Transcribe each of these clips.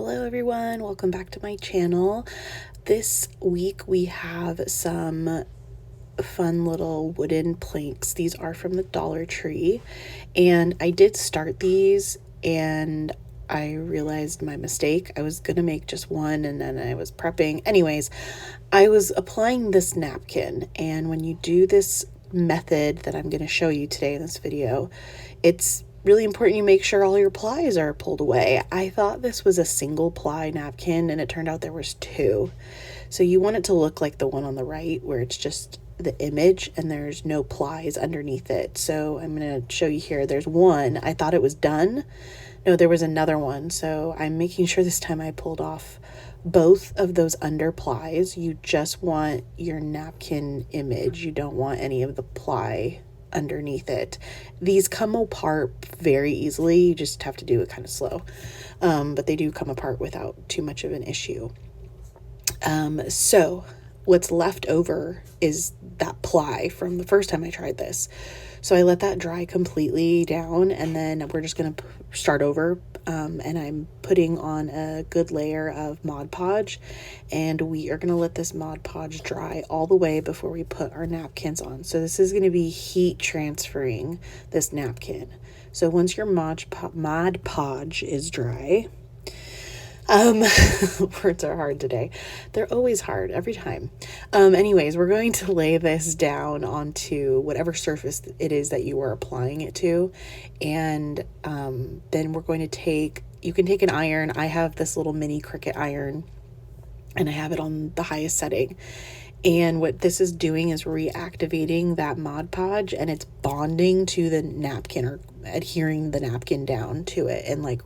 Hello everyone, welcome back to my channel. This week we have some fun little wooden planks. These are from the Dollar Tree, and I did start these and I realized my mistake. I was gonna make just one and then I was prepping. Anyways, I was applying this napkin, and when you do this method that I'm going to show you today in this video, it's really important you make sure all your plies are pulled away. I thought this was a single ply napkin and it turned out there was two. So you want it to look like the one on the right where it's just the image and there's no plies underneath it. So I'm going to show you here. There's one. I thought it was done. No, there was another one. So I'm making sure this time I pulled off both of those under plies. You just want your napkin image. You don't want any of the ply underneath it. These come apart very easily. You just have to do it kind of slow. But they do come apart without too much of an issue. So what's left over is that ply from the first time I tried this. So I let that dry completely down, and then we're just going to start over. And I'm putting on a good layer of Mod Podge, and we are going to let this Mod Podge dry all the way before we put our napkins on. So this is going to be heat transferring this napkin. So once your Mod Podge is dry, words are hard today. They're always hard every time. Anyways, we're going to lay this down onto whatever surface it is that you are applying it to. And then we're going to you can take an iron. I have this little mini Cricut iron and I have it on the highest setting. And what this is doing is reactivating that Mod Podge, and it's bonding to the napkin or adhering the napkin down to it and like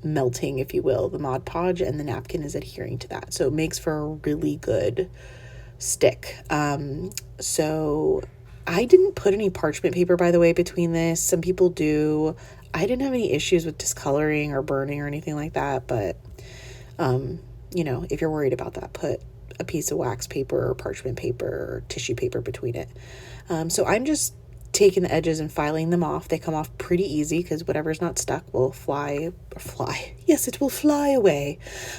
melting, if you will, the Mod Podge, and the napkin is adhering to that. So it makes for a really good stick. So I didn't put any parchment paper, by the way, between this. Some people do. I didn't have any issues with discoloring or burning or anything like that, but if you're worried about that, put a piece of wax paper or parchment paper or tissue paper between it. So I'm just taking the edges and filing them off. They come off pretty easy because whatever's not stuck will fly. Yes, it will fly away.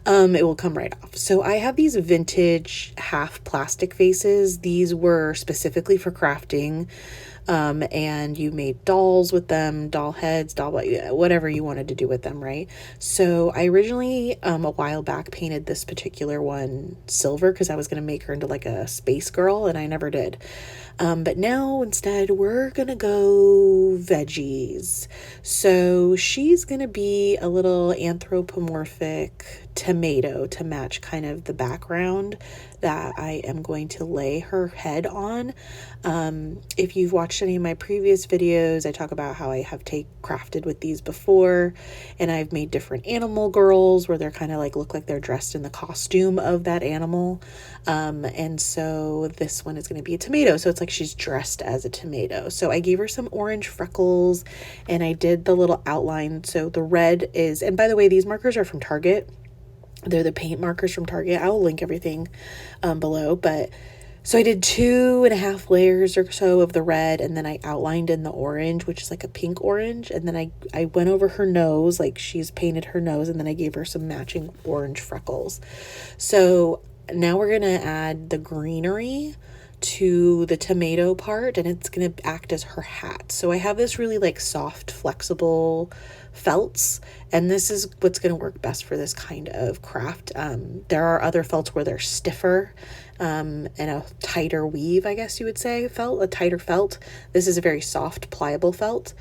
It will come right off. So I have these vintage half plastic vases. These were specifically for crafting. And you made dolls with them, doll heads, whatever you wanted to do with them, right? So I originally, a while back, painted this particular one silver because I was going to make her into like a space girl, and I never did. But now instead we're going to go veggies. So she's going to be a little anthropomorphic tomato to match kind of the background that I am going to lay her head on. If you've watched any of my previous videos, I talk about how I have crafted with these before, and I've made different animal girls where they're kind of like look like they're dressed in the costume of that animal. And so this one is going to be a tomato. So it's like she's dressed as a tomato. So I gave her some orange freckles and I did the little outline. So the red is, and by the way, these markers are from Target. They're the paint markers from Target. I will link everything below. But so I did 2.5 layers or so of the red, and then I outlined in the orange, which is like a pink orange. And then I went over her nose, like she's painted her nose, and then I gave her some matching orange freckles. So now we're going to add the greenery to the tomato part, and it's going to act as her hat. So I have this really like soft, flexible felts, and this is what's going to work best for this kind of craft. There are other felts where they're stiffer and a tighter weave, I guess you would say, a tighter felt. This is a very soft, pliable felt.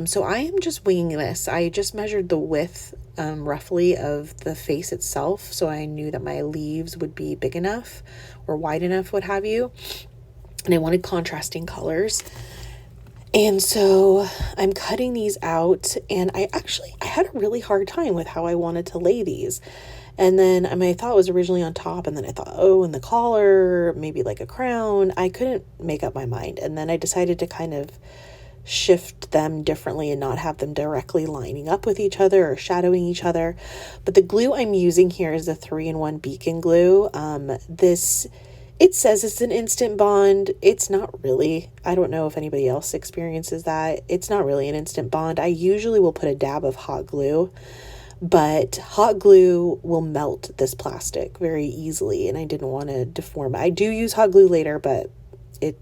So I am just winging this. I just measured the width roughly of the face itself, so I knew that my leaves would be big enough or wide enough, what have you. And I wanted contrasting colors. And so I'm cutting these out, and I had a really hard time with how I wanted to lay these. And then I thought it was originally on top, and then I thought, and the collar, maybe like a crown. I couldn't make up my mind. And then I decided to kind of shift them differently and not have them directly lining up with each other or shadowing each other. But the glue I'm using here is the 3-in-1 beacon glue. It says it's an instant bond. It's not really. I don't know if anybody else experiences that. It's not really an instant bond. I usually will put a dab of hot glue but hot glue will melt this plastic very easily, and I didn't want to deform it. I do use hot glue later, but it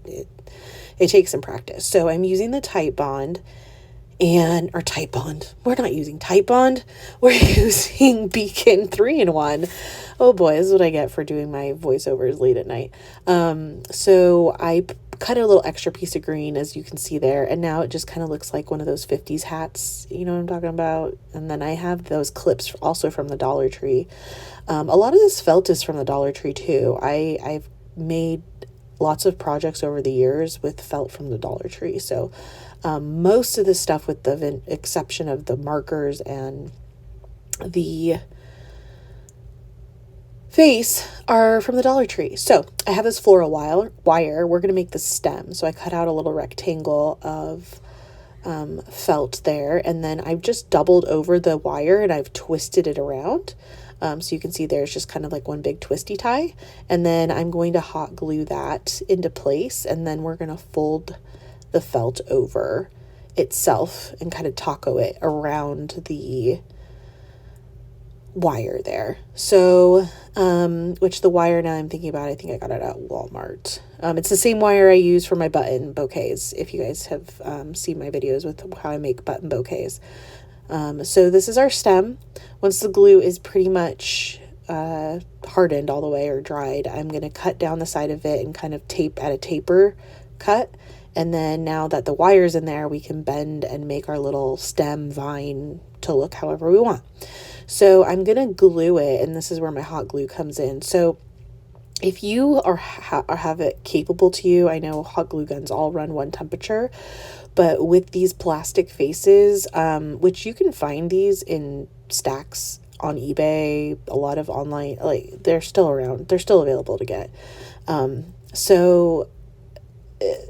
takes some practice. So I'm using the Tite Bond or Tite Bond. We're not using Tite Bond. We're using Beacon 3-in-1. Oh boy, this is what I get for doing my voiceovers late at night. So I cut a little extra piece of green, as you can see there, and now it just kind of looks like one of those 50s hats, you know what I'm talking about? And then I have those clips also from the Dollar Tree. A lot of this felt is from the Dollar Tree too. I've made lots of projects over the years with felt from the Dollar Tree, so most of the stuff, with the exception of the markers and the face, are from the Dollar Tree. So I have this floral wire. We're going to make the stem. So I cut out a little rectangle of felt there, and then I've just doubled over the wire and I've twisted it around. So you can see there's just kind of like one big twisty tie. And then I'm going to hot glue that into place, and then we're going to fold the felt over itself and kind of taco it around the wire there. So, which the wire, now I'm thinking about, I think I got it at Walmart. It's the same wire I use for my button bouquets, if you guys have seen my videos with how I make button bouquets. So this is our stem. Once the glue is pretty much hardened all the way or dried, I'm going to cut down the side of it and kind of tape at a taper cut. And then now that the wire's in there, we can bend and make our little stem vine to look however we want. So I'm going to glue it, and this is where my hot glue comes in. So if you have it capable to you, I know hot glue guns all run one temperature, but with these plastic faces, which you can find these in stacks on eBay, a lot of online, like they're still around, they're still available to get. So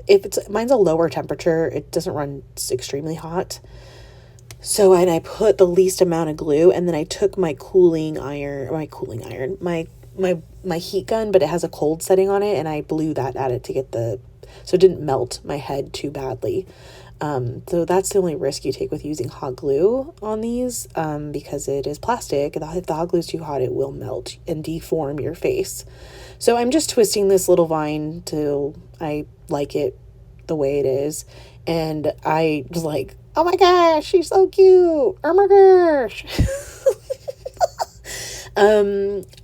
if mine's a lower temperature, it doesn't run extremely hot. So, and I put the least amount of glue, and then I took my my heat gun, but it has a cold setting on it, and I blew that at it to get so it didn't melt my head too badly. So that's the only risk you take with using hot glue on these, because it is plastic. If the hot glue is too hot, it will melt and deform your face. So I'm just twisting this little vine till I like it the way it is. And I was like, oh my gosh, she's so cute. Oh my gosh.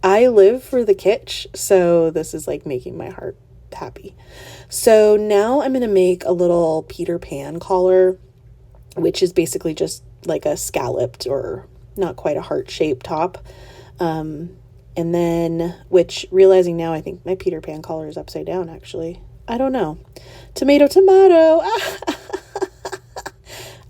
I live for the kitsch, so this is like making my heart happy. So now I'm going to make a little Peter Pan collar, which is basically just like a scalloped or not quite a heart-shaped top. And then, which, realizing now, I think my Peter Pan collar is upside down, actually. I don't know. Tomato, tomato.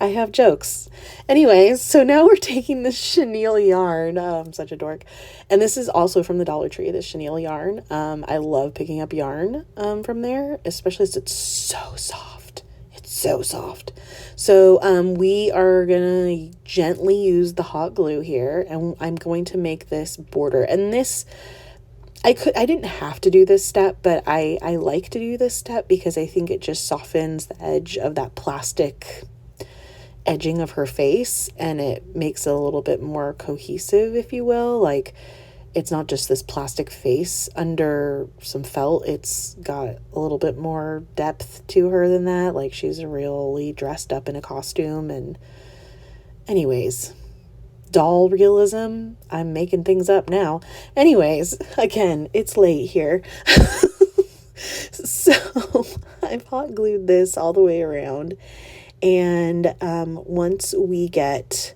I have jokes. Anyways, so now we're taking this chenille yarn. I'm such a dork. And this is also from the Dollar Tree, this chenille yarn. I love picking up yarn from there, especially as it's so soft. It's so soft. So we are going to gently use the hot glue here, and I'm going to make this border. And this, I didn't have to do this step, but I like to do this step because I think it just softens the edge of that plastic edging of her face, and it makes it a little bit more cohesive, if you will. Like, it's not just this plastic face under some felt. It's got a little bit more depth to her than that. Like, she's really dressed up in a costume. And anyways, doll realism. I'm making things up now. Anyways, again, it's late here. So I've hot glued this all the way around. And once we get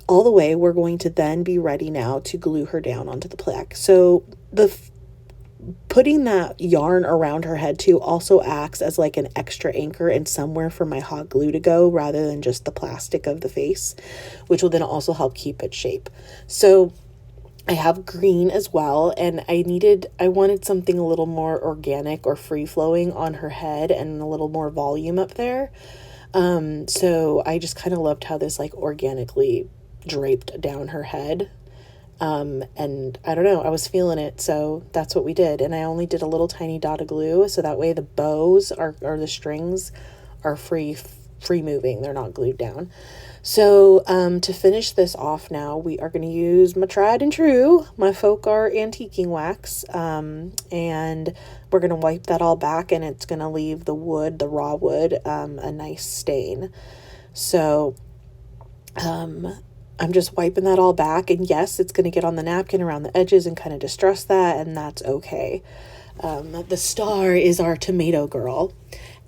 all the way, we're going to then be ready now to glue her down onto the plaque. So putting that yarn around her head too also acts as like an extra anchor and somewhere for my hot glue to go rather than just the plastic of the face, which will then also help keep its shape. So I have green as well, and I wanted something a little more organic or free-flowing on her head and a little more volume up there. So I just kind of loved how this like organically draped down her head. And I don't know, I was feeling it. So that's what we did. And I only did a little tiny dot of glue. So that way the bows or the strings are free free moving. They're not glued down. So to finish this off now, we are going to use my tried and true, my Folk Art antiquing wax, and we're going to wipe that all back, and it's going to leave the wood, the raw wood, a nice stain. So I'm just wiping that all back, and yes, it's going to get on the napkin around the edges and kind of distress that, and that's okay. The star is our tomato girl.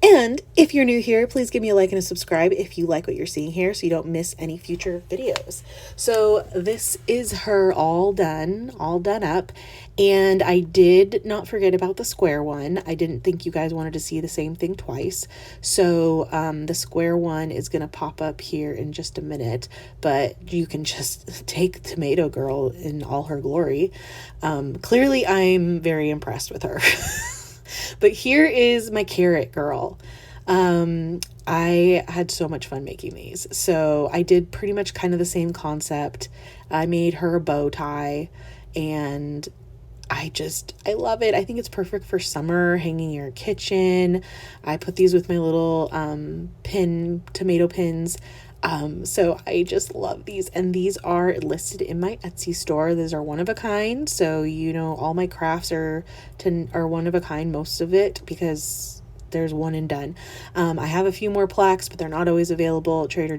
And if you're new here, please give me a like and a subscribe if you like what you're seeing here so you don't miss any future videos. So this is her all done up. And I did not forget about the square one. I didn't think you guys wanted to see the same thing twice. So the square one is going to pop up here in just a minute, but you can just take Tomato Girl in all her glory. Clearly, I'm very impressed with her. But here is my carrot girl. I had so much fun making these. So I did pretty much kind of the same concept. I made her a bow tie, and I love it. I think it's perfect for summer, hanging in your kitchen. I put these with my little tomato pins. So I just love these, and these are listed in my Etsy store. These are one of a kind. So, all my crafts are one of a kind, most of it, because there's one and done. I have a few more plaques, but they're not always available at Trader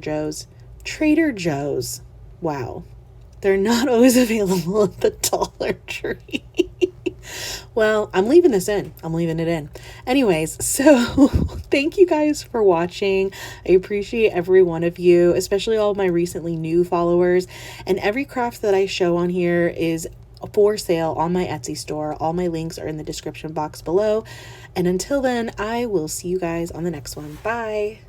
Joe's. Wow. They're not always available at the Dollar Tree. Well, I'm leaving this in. I'm leaving it in. Anyways, so thank you guys for watching. I appreciate every one of you, especially all of my recently new followers. And every craft that I show on here is for sale on my Etsy store. All my links are in the description box below. And until then, I will see you guys on the next one. Bye.